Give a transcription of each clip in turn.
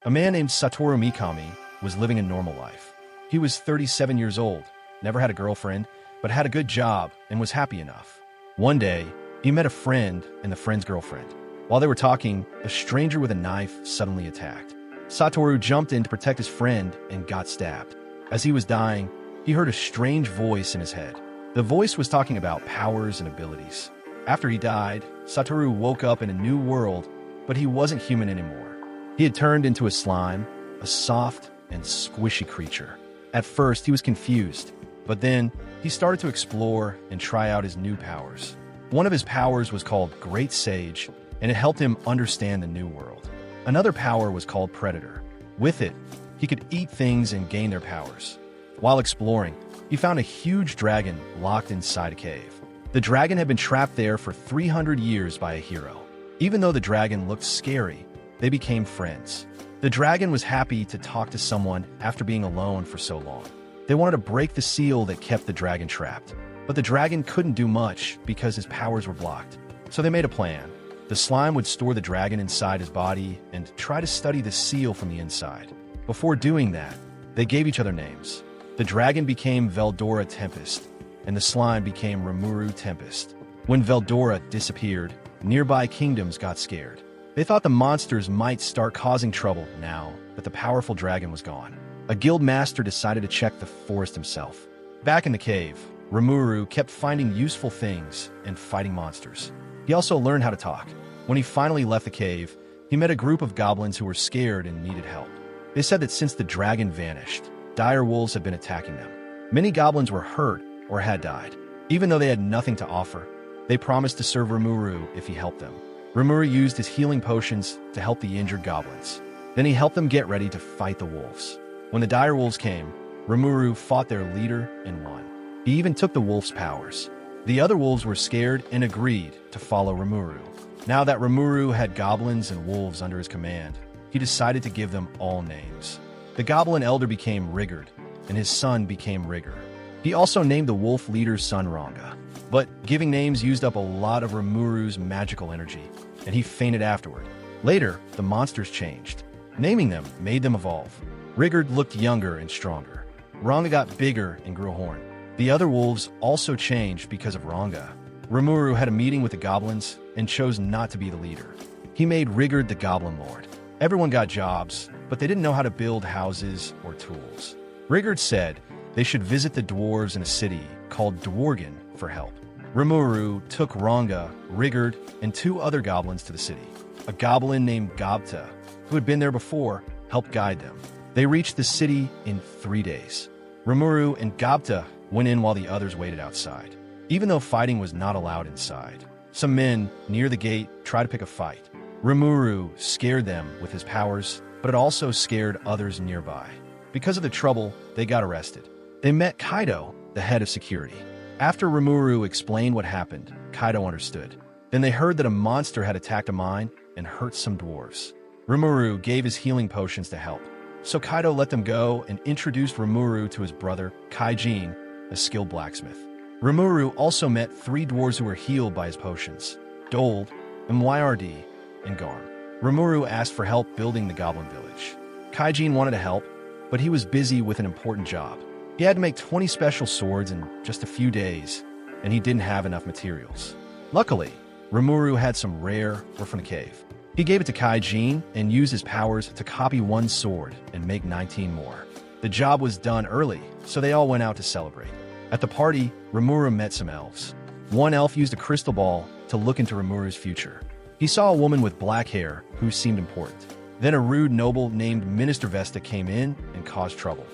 A man named Satoru Mikami was living a normal life. He was 37 years old, never had a girlfriend, but had a good job and was happy enough. One day, he met a friend and the friend's girlfriend. While they were talking, a stranger with a knife suddenly attacked. Satoru jumped in to protect his friend and got stabbed. As he was dying, he heard a strange voice in his head. The voice was talking about powers and abilities. After he died, Satoru woke up in a new world, but he wasn't human anymore. He had turned into a slime, a soft and squishy creature. At first, he was confused, but then he started to explore and try out his new powers. One of his powers was called Great Sage, and it helped him understand the new world. Another power was called Predator. With it, he could eat things and gain their powers. While exploring, he found a huge dragon locked inside a cave. The dragon had been trapped there for 300 years by a hero. Even though the dragon looked scary, they became friends. The dragon was happy to talk to someone after being alone for so long. They wanted to break the seal that kept the dragon trapped, but the dragon couldn't do much because his powers were blocked. So they made a plan. The slime would store the dragon inside his body and try to study the seal from the inside. Before doing that, they gave each other names. The dragon became Veldora Tempest, and the slime became Rimuru Tempest. When Veldora disappeared, nearby kingdoms got scared. They thought the monsters might start causing trouble now that the powerful dragon was gone. A guild master decided to check the forest himself. Back in the cave, Rimuru kept finding useful things and fighting monsters. He also learned how to talk. When he finally left the cave, he met a group of goblins who were scared and needed help. They said that since the dragon vanished, direwolves had been attacking them. Many goblins were hurt or had died. Even though they had nothing to offer, they promised to serve Rimuru if he helped them. Rimuru used his healing potions to help the injured goblins. Then he helped them get ready to fight the wolves. When the direwolves came, Rimuru fought their leader and won. He even took the wolf's powers. The other wolves were scared and agreed to follow Rimuru. Now that Rimuru had goblins and wolves under his command, he decided to give them all names. The goblin elder became Rigurd, and his son became Rigger. He also named the wolf leader's son Ranga. But giving names used up a lot of Rimuru's magical energy, and he fainted afterward. Later, the monsters changed. Naming them made them evolve. Rigurd looked younger and stronger. Ranga got bigger and grew a horn. The other wolves also changed because of Ranga. Rimuru had a meeting with the goblins and chose not to be the leader. He made Rigurd the Goblin Lord. Everyone got jobs, but they didn't know how to build houses or tools. Rigurd said they should visit the dwarves in a city called Dwargon for help. Rimuru took Ranga, Rigurd, and two other goblins to the city. A goblin named Gobta, who had been there before, helped guide them. They reached the city in 3 days. Rimuru and Gobta went in while the others waited outside. Even though fighting was not allowed inside, some men near the gate tried to pick a fight. Rimuru scared them with his powers, but it also scared others nearby. Because of the trouble, they got arrested. They met Kaido, the head of security. After Rimuru explained what happened, Kaido understood. Then they heard that a monster had attacked a mine and hurt some dwarves. Rimuru gave his healing potions to help. So Kaido let them go and introduced Rimuru to his brother, Kaijin, a skilled blacksmith. Rimuru also met 3 dwarves who were healed by his potions: Dold, Myrd, and Garm. Rimuru asked for help building the goblin village. Kaijin wanted to help, but he was busy with an important job. He had to make 20 special swords in just a few days, and he didn't have enough materials. Luckily, Rimuru had some rare ore from the cave. He gave it to Kaijin and used his powers to copy 1 sword and make 19 more. The job was done early, so they all went out to celebrate. At the party, Rimuru met some elves. One elf used a crystal ball to look into Rimuru's future. He saw a woman with black hair who seemed important. Then a rude noble named Minister Vesta came in and caused trouble.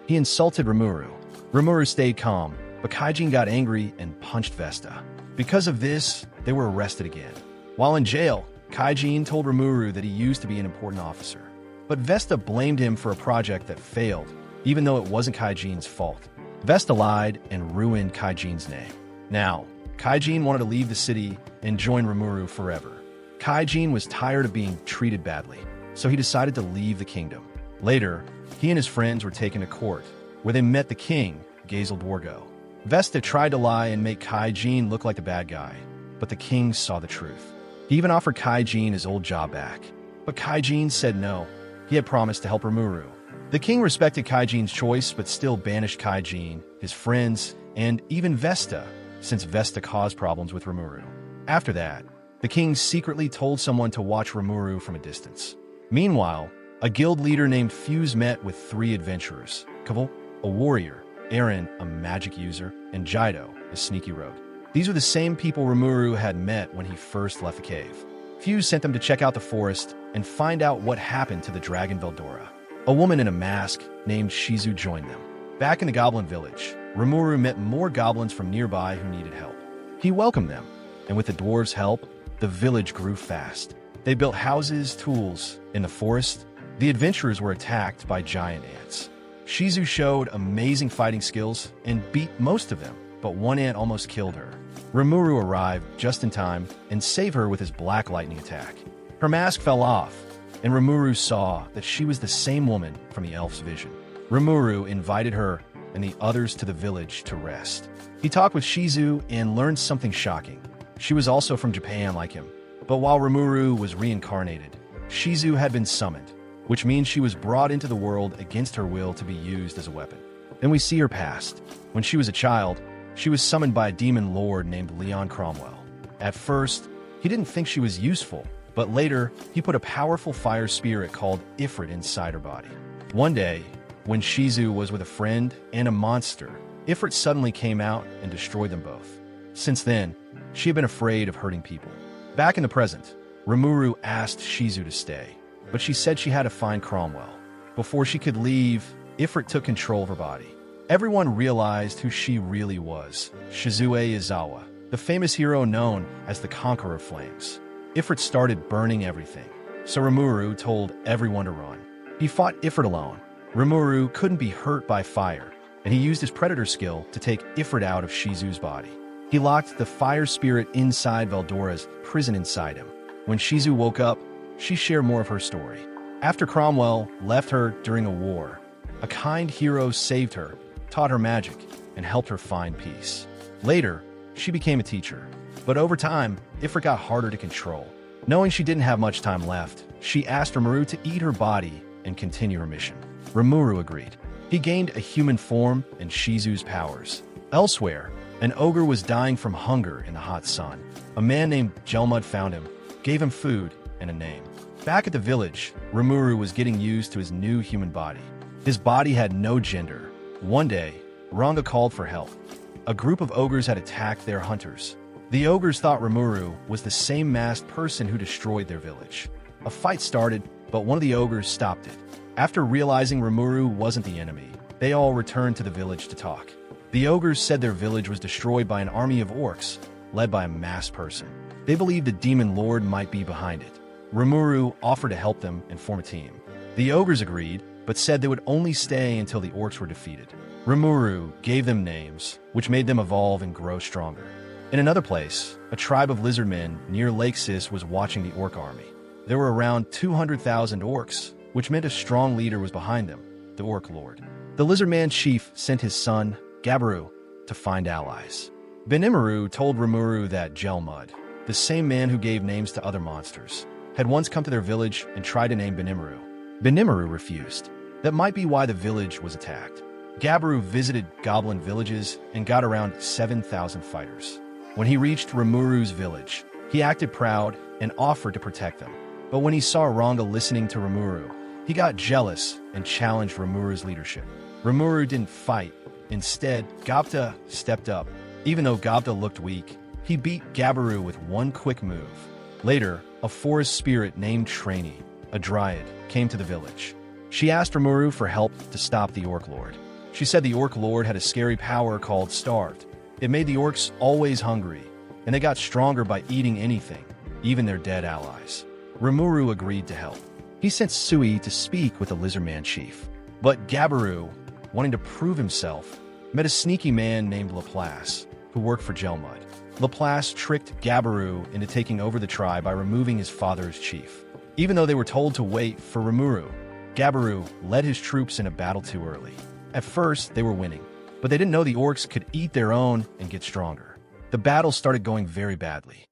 He insulted Rimuru. Rimuru stayed calm, but Kaijin got angry and punched Vesta. Because of this, they were arrested again. While in jail, Kaijin told Rimuru that he used to be an important officer. But Vesta blamed him for a project that failed, even though it wasn't Kaijin's fault. Vesta lied and ruined Kaijin's name. Now, Kaijin wanted to leave the city and join Rimuru forever. Kaijin was tired of being treated badly, so he decided to leave the kingdom. Later, he and his friends were taken to court, where they met the king, Gazel Dwargo. Vesta tried to lie and make Kaijin look like the bad guy, but the king saw the truth. He even offered Kaijin his old job back. But Kaijin said no. he had promised to help Rimuru. The king respected Kaijin's choice but still banished Kaijin, his friends, and even Vesta, since Vesta caused problems with Rimuru. After that, the king secretly told someone to watch Rimuru from a distance. Meanwhile, a guild leader named Fuse met with 3 adventurers: Kaval, a warrior; Aaron, a magic user; and Jido, a sneaky rogue. These were the same people Rimuru had met when he first left the cave. Fuse sent them to check out the forest and find out what happened to the dragon Veldora. A woman in a mask named Shizu joined them. Back in the goblin village, Rimuru met more goblins from nearby who needed help. He welcomed them, and with the dwarves' help, the village grew fast. They built houses, tools. In the forest, the adventurers were attacked by giant ants. Shizu showed amazing fighting skills and beat most of them, but one ant almost killed her. Rimuru arrived just in time and saved her with his black lightning attack. Her mask fell off, and Rimuru saw that she was the same woman from the elf's vision. Rimuru invited her and the others to the village to rest. He talked with Shizu and learned something shocking. She was also from Japan like him. But while Rimuru was reincarnated, Shizu had been summoned, which means she was brought into the world against her will to be used as a weapon. Then we see her past. When she was a child, she was summoned by a demon lord named Leon Cromwell. At first, he didn't think she was useful, but later, he put a powerful fire spirit called Ifrit inside her body. One day, when Shizu was with a friend and a monster, Ifrit suddenly came out and destroyed them both. Since then, she had been afraid of hurting people. Back in the present, Rimuru asked Shizu to stay, but she said she had to find Cromwell. Before she could leave, Ifrit took control of her body. Everyone realized who she really was: Shizue Izawa, the famous hero known as the Conqueror of Flames. Ifrit started burning everything, so Rimuru told everyone to run. He fought Ifrit alone. Rimuru couldn't be hurt by fire, and he used his predator skill to take Ifrit out of Shizu's body. He locked the fire spirit inside Veldora's prison inside him. When Shizu woke up, she shared more of her story. After Cromwell left her during a war, a kind hero saved her, taught her magic, and helped her find peace. Later, she became a teacher. But over time, Ifrit got harder to control. Knowing she didn't have much time left, she asked Rimuru to eat her body and continue her mission. Rimuru agreed. He gained a human form and Shizu's powers. Elsewhere, an ogre was dying from hunger in the hot sun. A man named Gelmud found him, gave him food and a name. Back at the village, Rimuru was getting used to his new human body. His body had no gender. One day, Ranga called for help. A group of ogres had attacked their hunters. The ogres thought Rimuru was the same masked person who destroyed their village. A fight started, but one of the ogres stopped it. After realizing Rimuru wasn't the enemy, they all returned to the village to talk. The ogres said their village was destroyed by an army of orcs, led by a masked person. They believed the demon lord might be behind it. Rimuru offered to help them and form a team. The ogres agreed, but said they would only stay until the orcs were defeated. Rimuru gave them names, which made them evolve and grow stronger. In another place, a tribe of lizardmen near Lake Sis was watching the orc army. There were around 200,000 orcs, which meant a strong leader was behind them, the orc lord. The lizardman chief sent his son, Gabaru, to find allies. Benimaru told Rimuru that Gelmud, the same man who gave names to other monsters, had once come to their village and tried to name Benimaru. Benimaru refused. That might be why the village was attacked. Gabaru visited goblin villages and got around 7,000 fighters. When he reached Rimuru's village, he acted proud and offered to protect them. But when he saw Ranga listening to Rimuru, he got jealous and challenged Rimuru's leadership. Rimuru didn't fight. Instead, Gapta stepped up. Even though Gapta looked weak, he beat Gabaru with one quick move. Later, a forest spirit named Trainee, a dryad, came to the village. She asked Rimuru for help to stop the Orc Lord. She said the Orc Lord had a scary power called Starved. It made the orcs always hungry, and they got stronger by eating anything, even their dead allies. Rimuru agreed to help. He sent Sui to speak with the Lizardman chief. But Gabaru, wanting to prove himself, met a sneaky man named Laplace, who worked for Gelmud. Laplace tricked Gabaru into taking over the tribe by removing his father's chief. Even though they were told to wait for Rimuru, Gabaru led his troops in a battle too early. At first, they were winning, but they didn't know the orcs could eat their own and get stronger. The battle started going very badly.